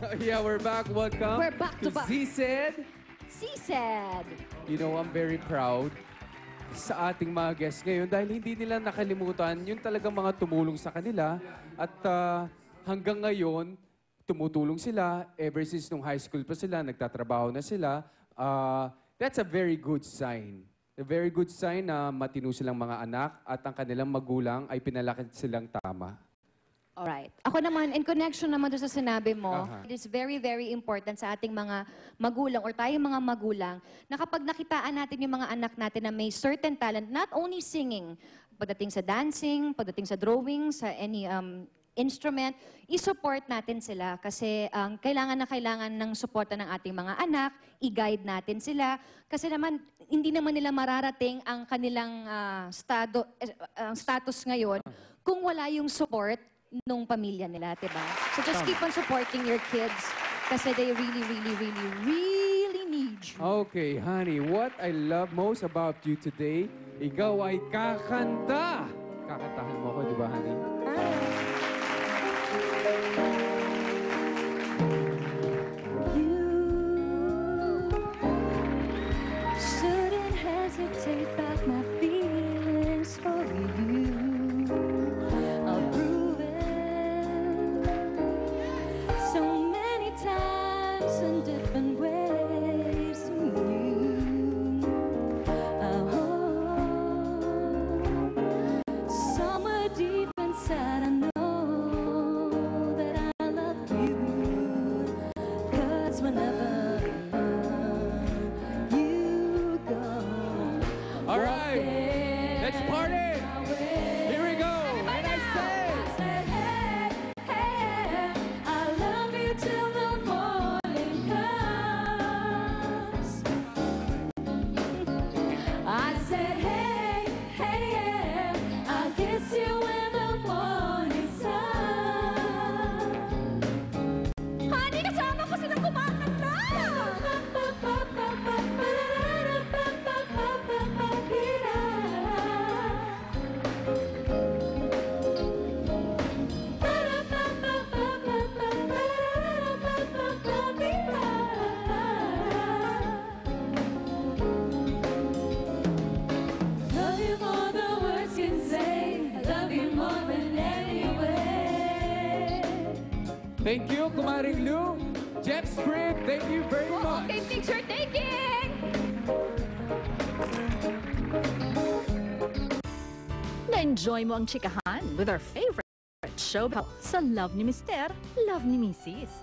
Yeah, we're back. Welcome. We're back to back. Z said, She said. you know, I'm very proud sa ating mga guests ngayon dahil hindi nila nakalimutan yung talagang mga tumulong sa kanila at hanggang ngayon, tumutulong sila ever since nung high school pa sila, nagtatrabaho na sila. That's a very good sign. A very good sign na matino silang mga anak at ang kanilang magulang ay pinalaki silang tama. Alright. Ako naman, in connection naman doon sa sinabi mo, Aha. it is very, very important sa ating mga magulang or tayong mga magulang na kapag nakitaan natin yung mga anak natin na may certain talent, not only singing, pagdating sa dancing, pagdating sa drawing, sa any instrument, i-support natin sila kasi kailangan na kailangan ng suporta ng ating mga anak, i-guide natin sila kasi naman hindi naman nila mararating ang kanilang status ngayon kung wala yung support nung pamilya nila, diba? So just keep on supporting your kids kasi they really, really, really, really need you. Okay, honey, what I love most about you today, ikaw ay kakanta. Kakantahan mo ako, di ba, honey? Shouldn't hesitate back my feelings for you. I'll prove it so many times in different ways to you. I hope somewhere deep inside I know that I love you. 'Cause whenever you go, All right, let's party. Here we go. And I say, hey, hey, I love you till the morning comes. I said, hey, hey, yeah, I'll kiss you in the morning sun. Honey, kasama ko silang kumakanta! Love you more than words can say. I love you more than any way. thank you, Kumaring Lou. Jeff Sprig, thank you very much. Okay, picture taking! Na-enjoy mo ang chikahan with our favorite show sa Love ni Mister, Love ni Mrs.